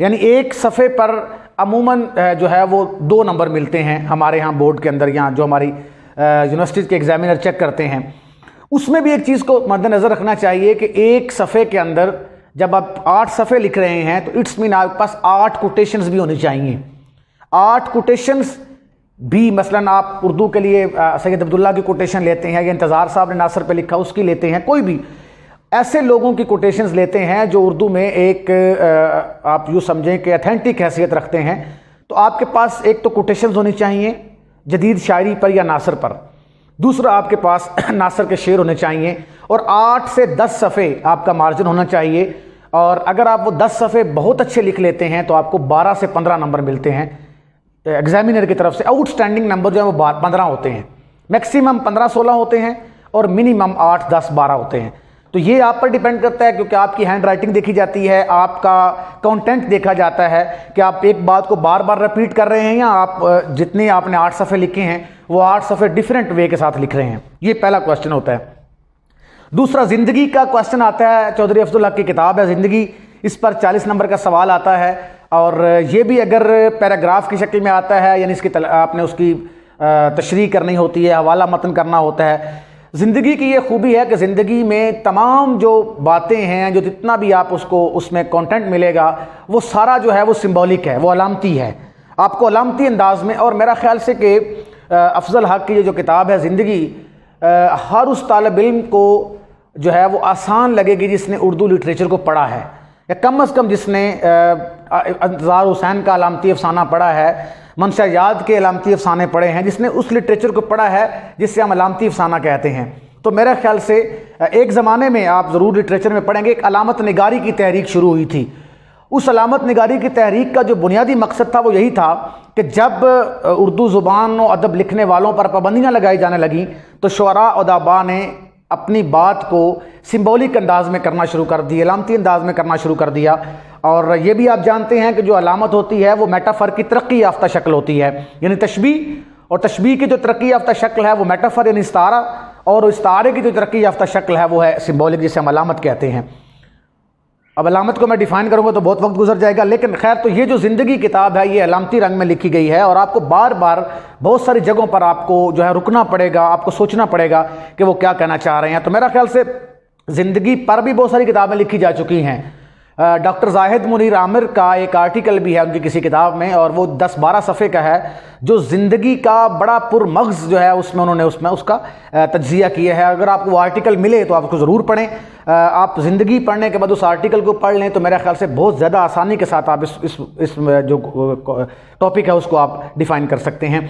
یعنی ایک صفحے پر عموماً جو ہے وہ 2 نمبر ملتے ہیں ہمارے ہاں بورڈ کے اندر، یہاں جو ہماری یونیورسٹیز کے ایگزامینر چیک کرتے ہیں۔ اس میں بھی ایک چیز کو مد نظر رکھنا چاہیے کہ ایک صفحے کے اندر جب آپ 8 صفحے لکھ رہے ہیں تو اٹس مین آپ کے پاس 8 کوٹیشنز بھی ہونی چاہیے۔ 8 کوٹیشنز بھی مثلاً آپ اردو کے لیے سید عبداللہ کی کوٹیشن لیتے ہیں یا انتظار صاحب نے ناصر پہ لکھا اس کی لیتے ہیں، کوئی بھی ایسے لوگوں کی کوٹیشنز لیتے ہیں جو اردو میں ایک آپ یوں سمجھیں کہ ایتھینٹک حیثیت رکھتے ہیں، تو آپ کے پاس ایک تو کوٹیشنز ہونی چاہیے جدید شاعری پر یا ناصر پر، دوسرا آپ کے پاس ناصر کے شعر ہونے چاہیے، اور 8 سے 10 صفحے آپ کا مارجن ہونا چاہیے۔ اور اگر آپ وہ 10 صفحے بہت اچھے لکھ لیتے ہیں تو آپ کو 12 سے 15 نمبر ملتے ہیں ایگزامینر کی طرف سے۔ آؤٹ سٹینڈنگ نمبر جو ہے وہ 15 ہوتے ہیں، میکسیمم 15-16 ہوتے ہیں اور منیمم 8-10-12 ہوتے ہیں۔ تو یہ آپ پر ڈیپینڈ کرتا ہے، کیونکہ آپ کی ہینڈ رائٹنگ دیکھی جاتی ہے، آپ کا کانٹینٹ دیکھا جاتا ہے کہ آپ ایک بات کو بار بار ریپیٹ کر رہے ہیں یا آپ جتنے آپ نے 8 صفحے لکھے ہیں وہ 8 صفحے ڈیفرنٹ وے کے ساتھ لکھ رہے ہیں۔ یہ پہلا کوسچن ہوتا ہے۔ دوسرا زندگی کا کوسچن آتا ہے، چودھری افضل الحق کی کتاب ہے زندگی، اس پر 40 نمبر کا سوال آتا ہے، اور یہ بھی اگر پیراگراف کی شکل میں آتا ہے، یعنی اس کی آپ نے اس کی تشریح کرنی ہوتی ہے، حوالہ متن کرنا ہوتا ہے۔ زندگی کی یہ خوبی ہے کہ زندگی میں تمام جو باتیں ہیں، جو جتنا بھی آپ اس میں کانٹینٹ ملے گا، وہ سارا جو ہے وہ سمبولک ہے، وہ علامتی ہے، آپ کو علامتی انداز میں۔ اور میرا خیال سے کہ افضل حق کی یہ جو کتاب ہے زندگی، ہر اس طالب علم کو جو ہے وہ آسان لگے گی جس نے اردو لٹریچر کو پڑھا ہے، یا کم از کم جس نے انتظار حسین کا علامتی افسانہ پڑھا ہے، منشا یاد کے علامتی افسانے پڑھے ہیں، جس نے اس لٹریچر کو پڑھا ہے جس سے ہم علامتی افسانہ کہتے ہیں۔ تو میرا خیال سے ایک زمانے میں آپ ضرور لٹریچر میں پڑھیں گے، ایک علامت نگاری کی تحریک شروع ہوئی تھی۔ اس علامت نگاری کی تحریک کا جو بنیادی مقصد تھا وہ یہی تھا کہ جب اردو زبان و ادب لکھنے والوں پر پابندیاں لگائی جانے لگیں تو شعراء ادباء نے اپنی بات کو سمبولک انداز میں کرنا شروع کر دی، علامتی انداز میں کرنا شروع کر دیا۔ اور یہ بھی آپ جانتے ہیں کہ جو علامت ہوتی ہے وہ میٹافر کی ترقی یافتہ شکل ہوتی ہے، یعنی تشبیہ، اور تشبیہ کی جو ترقی یافتہ شکل ہے وہ میٹافر یعنی استعارہ، اور استعارے کی جو ترقی یافتہ شکل ہے وہ ہے سمبولک، جسے ہم علامت کہتے ہیں۔ اب علامت کو میں ڈیفائن کروں گا تو بہت وقت گزر جائے گا، لیکن خیر تو یہ جو زندگی کتاب ہے یہ علامتی رنگ میں لکھی گئی ہے، اور آپ کو بار بار بہت ساری جگہوں پر آپ کو جو ہے رکنا پڑے گا، آپ کو سوچنا پڑے گا کہ وہ کیا کہنا چاہ رہے ہیں۔ تو میرا خیال سے زندگی پر بھی بہت ساری کتابیں لکھی جا چکی ہیں۔ ڈاکٹر زاہد منیر عامر کا ایک آرٹیکل بھی ہے ان کی کسی کتاب میں، اور وہ 10-12 صفحے کا ہے، جو زندگی کا بڑا پرمغز جو ہے اس میں انہوں نے اس کا تجزیہ کیا ہے۔ اگر آپ کو وہ آرٹیکل ملے تو آپ اس کو ضرور پڑھیں۔ آپ زندگی پڑھنے کے بعد اس آرٹیکل کو پڑھ لیں تو میرے خیال سے بہت زیادہ آسانی کے ساتھ آپ اس جو ٹاپک ہے اس کو آپ ڈیفائن کر سکتے ہیں۔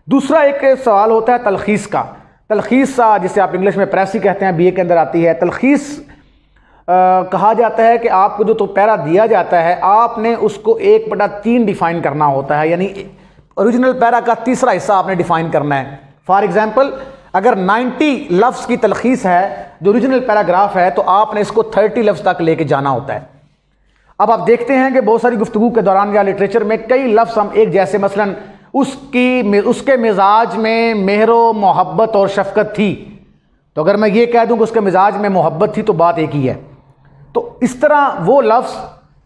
دوسرا ایک سوال ہوتا ہے تلخیص کا۔ تلخیص جسے آپ انگلش میں پریسی کہتے ہیں، BA کے اندر آتی ہے۔ تلخیص کہا جاتا ہے کہ آپ کو جو تو پیرا دیا جاتا ہے آپ نے اس کو 1/3 ڈیفائن کرنا ہوتا ہے، یعنی اوریجنل پیرا کا تیسرا حصہ آپ نے ڈیفائن کرنا ہے۔ فار ایگزامپل اگر 90 لفظ کی تلخیص ہے جو اوریجنل پیراگراف ہے تو آپ نے اس کو 30 لفظ تک لے کے جانا ہوتا ہے۔ اب آپ دیکھتے ہیں کہ بہت ساری گفتگو کے دوران یا لٹریچر میں کئی لفظ ہم ایک جیسے، مثلا اس کے مزاج میں مہر و محبت اور شفقت تھی، تو اگر میں یہ کہہ دوں کہ اس کے مزاج میں محبت تھی تو بات ایک ہی ہے۔ تو اس طرح وہ لفظ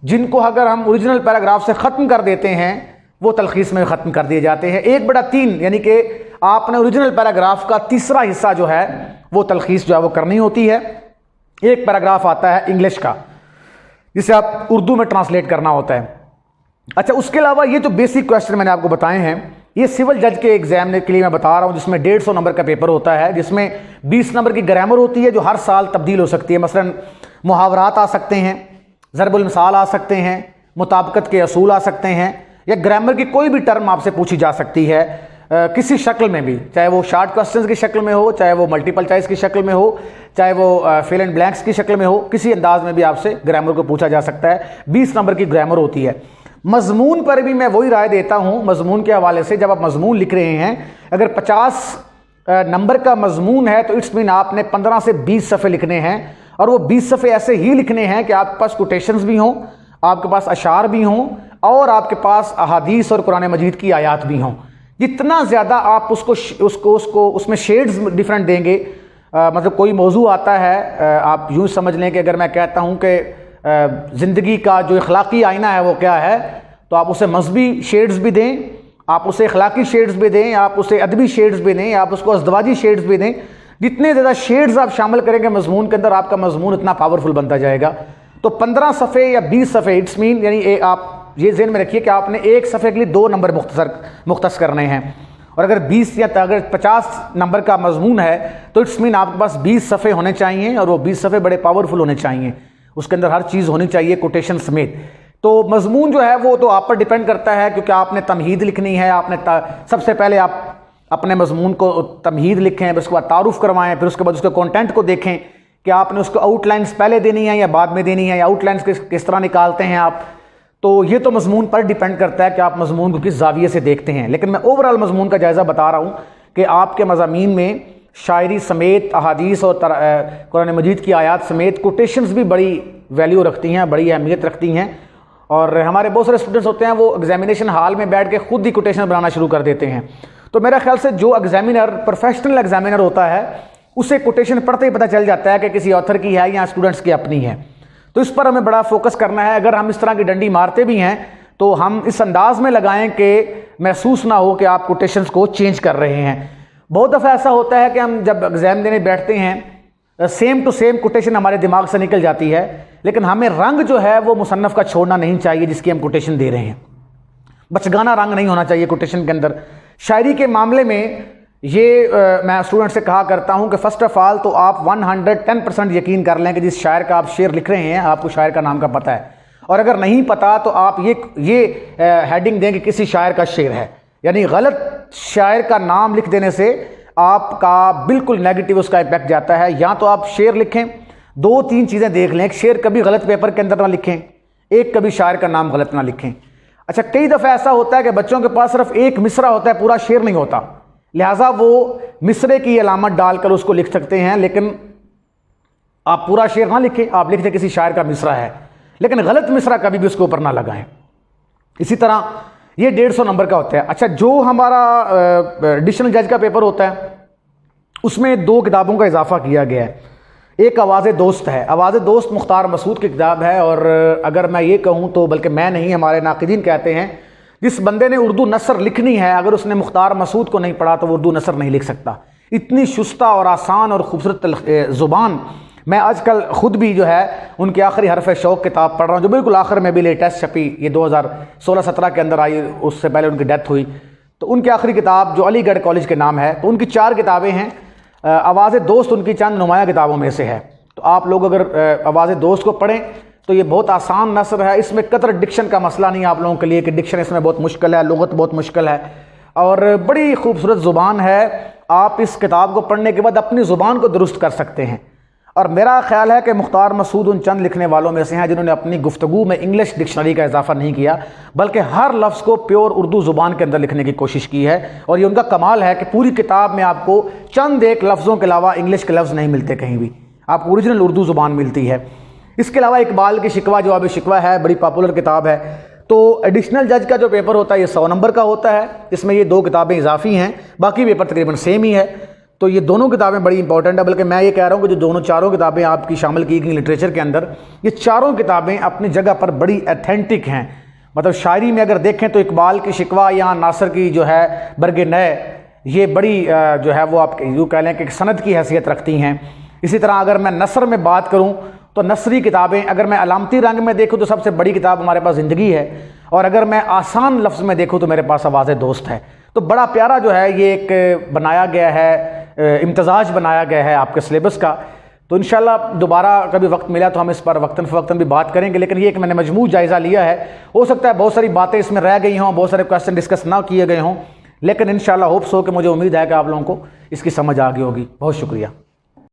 جن کو اگر ہم اوریجنل پیراگراف سے ختم کر دیتے ہیں وہ تلخیص میں ختم کر دیے جاتے ہیں۔ 1/3 یعنی کہ آپ نے اوریجنل پیراگراف کا تیسرا حصہ جو ہے وہ تلخیص جو ہے وہ کرنی ہوتی ہے۔ ایک پیراگراف آتا ہے انگلش کا جسے آپ اردو میں ٹرانسلیٹ کرنا ہوتا ہے۔ اچھا، اس کے علاوہ یہ جو بیسک کوسچن میں نے آپ کو بتائے ہیں یہ سول جج کے ایگزام کے لیے میں بتا رہا ہوں، جس میں 150 نمبر کا پیپر ہوتا ہے، جس میں 20 نمبر کی گرامر ہوتی ہے جو ہر سال تبدیل ہو سکتی ہے۔ مثلا محاورات آ سکتے ہیں، ضرب المثال آ سکتے ہیں، مطابقت کے اصول آ سکتے ہیں، یا گرامر کی کوئی بھی ٹرم آپ سے پوچھی جا سکتی ہے کسی شکل میں بھی، چاہے وہ شارٹ کوسچنز کی شکل میں ہو، چاہے وہ ملٹیپل چوائس کی شکل میں ہو، چاہے وہ فل اینڈ بلینکس کی شکل میں ہو، کسی انداز میں بھی آپ سے گرامر کو پوچھا جا سکتا ہے۔ 20 نمبر کی گرامر ہوتی ہے۔ مضمون پر بھی میں وہی رائے دیتا ہوں، مضمون کے حوالے سے جب آپ مضمون لکھ رہے ہیں اگر 50 نمبر کا مضمون ہے تو اٹس مین آپ نے 15 سے 20 صفحے لکھنے ہیں، اور وہ 20 صفحے ایسے ہی لکھنے ہیں کہ آپ کے پاس کوٹیشنز بھی ہوں، آپ کے پاس اشعار بھی ہوں، اور آپ کے پاس احادیث اور قرآن مجید کی آیات بھی ہوں۔ جتنا زیادہ آپ اس میں شیڈز ڈیفرنٹ دیں گے، مطلب کوئی موضوع آتا ہے، آپ یوں سمجھ لیں کہ اگر میں کہتا ہوں کہ زندگی کا جو اخلاقی آئینہ ہے وہ کیا ہے، تو آپ اسے مذہبی شیڈز بھی دیں، آپ اسے اخلاقی شیڈز بھی دیں، آپ اسے ادبی شیڈز بھی دیں، آپ اس کو ازدواجی شیڈز بھی دیں. جتنے زیادہ شیڈز آپ شامل کریں گے مضمون کے اندر، آپ کا مضمون اتنا پاورفل بنتا جائے گا. تو 15 صفحے یا 20 صفحے اٹس مین، یعنی آپ یہ ذہن میں رکھیے کہ آپ نے ایک صفحے کے لیے 2 نمبر مختص کرنے ہیں، اور اگر 20 یا اگر 50 نمبر کا مضمون ہے تو اٹس مین آپ کے پاس 20 صفحے ہونے چاہیے، اور وہ 20 صفحے بڑے پاورفل ہونے چاہیے. اس کے اندر ہر چیز ہونی چاہیے کوٹیشن سمیت. تو مضمون جو ہے وہ تو آپ پر ڈیپینڈ کرتا ہے، کیونکہ آپ نے تمہید لکھنی ہے. آپ نے سب سے پہلے آپ اپنے مضمون کو تمہید لکھیں، پھر اس کے بعد تعارف کروائیں، پھر اس کے بعد اس کے کانٹینٹ کو دیکھیں کہ آپ نے اس کو آؤٹ لائنز پہلے دینی ہے یا بعد میں دینی ہے، یا آؤٹ لائنز کس طرح نکالتے ہیں آپ. تو یہ تو مضمون پر ڈیپینڈ کرتا ہے کہ آپ مضمون کو کس زاویے سے دیکھتے ہیں. لیکن میں اوورال مضمون کا جائزہ بتا رہا ہوں کہ آپ کے مضامین میں شاعری سمیت احادیث اور قرآن مجید کی آیات سمیت کوٹیشنز بھی بڑی ویلیو رکھتی ہیں، بڑی اہمیت رکھتی ہیں. اور ہمارے بہت سارے اسٹوڈنٹس ہوتے ہیں وہ ایگزامینیشن ہال میں بیٹھ کے خود ہی کوٹیشن بنانا شروع کر دیتے ہیں. تو میرا خیال سے جو ایگزامینر پروفیشنل ایگزامینر ہوتا ہے اسے کوٹیشن پڑھتے ہی پتہ چل جاتا ہے کہ کسی آتھر کی ہے یا اسٹوڈنٹس کی اپنی ہے. تو اس پر ہمیں بڑا فوکس کرنا ہے. اگر ہم اس طرح کی ڈنڈی مارتے بھی ہیں تو ہم اس انداز میں لگائیں کہ محسوس نہ ہو کہ آپ کوٹیشنز کو چینج کر رہے ہیں. بہت دفعہ ایسا ہوتا ہے کہ ہم جب ایگزام دینے بیٹھتے ہیں سیم ٹو سیم کوٹیشن ہمارے دماغ سے نکل جاتی ہے، لیکن ہمیں رنگ جو ہے وہ مصنف کا چھوڑنا نہیں چاہیے جس کی ہم کوٹیشن دے رہے ہیں. بچگانہ رنگ نہیں ہونا چاہیے کوٹیشن کے اندر. شاعری کے معاملے میں یہ میں اسٹوڈنٹ سے کہا کرتا ہوں کہ فرسٹ آف آل تو آپ 110% یقین کر لیں کہ جس شاعر کا آپ شعر لکھ رہے ہیں آپ کو شاعر کا نام کا پتہ ہے، اور اگر نہیں پتہ تو آپ یہ ہیڈنگ دیں کہ کسی شاعر کا شعر ہے. یعنی غلط شاعر کا نام لکھ دینے سے آپ کا بالکل نیگیٹو اس کا امپیکٹ جاتا ہے. یا تو آپ شعر لکھیں، 2-3 چیزیں دیکھ لیں، ایک شعر کبھی غلط پیپر کے اندر نہ لکھیں، ایک کبھی شاعر کا نام غلط نہ لکھیں. اچھا کئی دفعہ ایسا ہوتا ہے کہ بچوں کے پاس صرف ایک مصرع ہوتا ہے، پورا شعر نہیں ہوتا، لہٰذا وہ مصرے کی علامت ڈال کر اس کو لکھ سکتے ہیں. لیکن آپ پورا شعر نہ لکھیں، آپ لکھ دیں کسی شاعر کا مصرع ہے، لیکن غلط مصرع کبھی بھی اس کے اوپر نہ لگائیں. اسی طرح یہ 150 نمبر کا ہوتا ہے. اچھا جو ہمارا ایڈیشنل جج کا پیپر ہوتا ہے اس میں 2 کتابوں کا اضافہ کیا گیا ہے. ایک آواز دوست ہے. آواز دوست مختار مسعود کی کتاب ہے، اور اگر میں یہ کہوں تو بلکہ میں نہیں ہمارے ناقدین کہتے ہیں جس بندے نے اردو نثر لکھنی ہے اگر اس نے مختار مسعود کو نہیں پڑھا تو وہ اردو نثر نہیں لکھ سکتا. اتنی شستہ اور آسان اور خوبصورت زبان. میں آج کل خود بھی جو ہے ان کی آخری حرف شوق کتاب پڑھ رہا ہوں جو بالکل آخر میں بھی لیٹسٹ چھپی، یہ 2016-17 کے اندر آئی، اس سے پہلے ان کی ڈیتھ ہوئی. تو ان کی آخری کتاب جو علی گڑھ کالج کے نام ہے، تو ان کی 4 کتابیں ہیں. آواز دوست ان کی چند نمایاں کتابوں میں سے ہے. تو آپ لوگ اگر آواز دوست کو پڑھیں تو یہ بہت آسان نثر ہے. اس میں قطر ڈکشن کا مسئلہ نہیں آپ لوگوں کے لیے کہ ڈکشن اس میں بہت مشکل ہے، لغت بہت مشکل ہے، اور بڑی خوبصورت زبان ہے. آپ اس کتاب کو پڑھنے کے بعد اپنی زبان کو درست کر سکتے ہیں. اور میرا خیال ہے کہ مختار مسعود ان چند لکھنے والوں میں سے ہیں جنہوں نے اپنی گفتگو میں انگلش ڈکشنری کا اضافہ نہیں کیا، بلکہ ہر لفظ کو پیور اردو زبان کے اندر لکھنے کی کوشش کی ہے. اور یہ ان کا کمال ہے کہ پوری کتاب میں آپ کو چند ایک لفظوں کے علاوہ انگلش کے لفظ نہیں ملتے کہیں بھی، آپ کو اوریجنل اردو زبان ملتی ہے. اس کے علاوہ اقبال کی شکوہ جواب شکوہ ہے، بڑی پاپولر کتاب ہے. تو ایڈیشنل جج کا جو پیپر ہوتا ہے یہ 100 نمبر کا ہوتا ہے. اس میں یہ 2 کتابیں اضافی ہیں، باقی پیپر تقریباً سیم ہی ہے. تو یہ دونوں کتابیں بڑی امپورٹنٹ ہیں. بلکہ میں یہ کہہ رہا ہوں کہ جو 4 کتابیں آپ کی شامل کی گئی لٹریچر کے اندر، یہ 4 کتابیں اپنی جگہ پر بڑی ایتھینٹک ہیں. مطلب شاعری میں اگر دیکھیں تو اقبال کی شکوہ یا ناصر کی جو ہے برگ نئے، یہ بڑی جو ہے وہ آپ یوں کہہ لیں کہ سند کی حیثیت رکھتی ہیں. اسی طرح اگر میں نثر میں بات کروں تو نثری کتابیں اگر میں علامتی رنگ میں دیکھوں تو سب سے بڑی کتاب ہمارے پاس زندگی ہے، اور اگر میں آسان لفظ میں دیکھوں تو میرے پاس آواز دوست ہے. تو بڑا پیارا جو ہے یہ ایک بنایا گیا ہے، امتزاج بنایا گیا ہے آپ کے سلیبس کا. تو انشاءاللہ دوبارہ کبھی وقت ملا تو ہم اس پر وقتاً فوقتاً بھی بات کریں گے. لیکن یہ کہ میں نے مجموع جائزہ لیا ہے، ہو سکتا ہے بہت ساری باتیں اس میں رہ گئی ہوں، بہت سارے کویسچن ڈسکس نہ کیے گئے ہوں، لیکن انشاءاللہ ہوپس ہو کہ مجھے امید ہے کہ آپ لوگوں کو اس کی سمجھ آ گئی ہوگی. بہت شکریہ.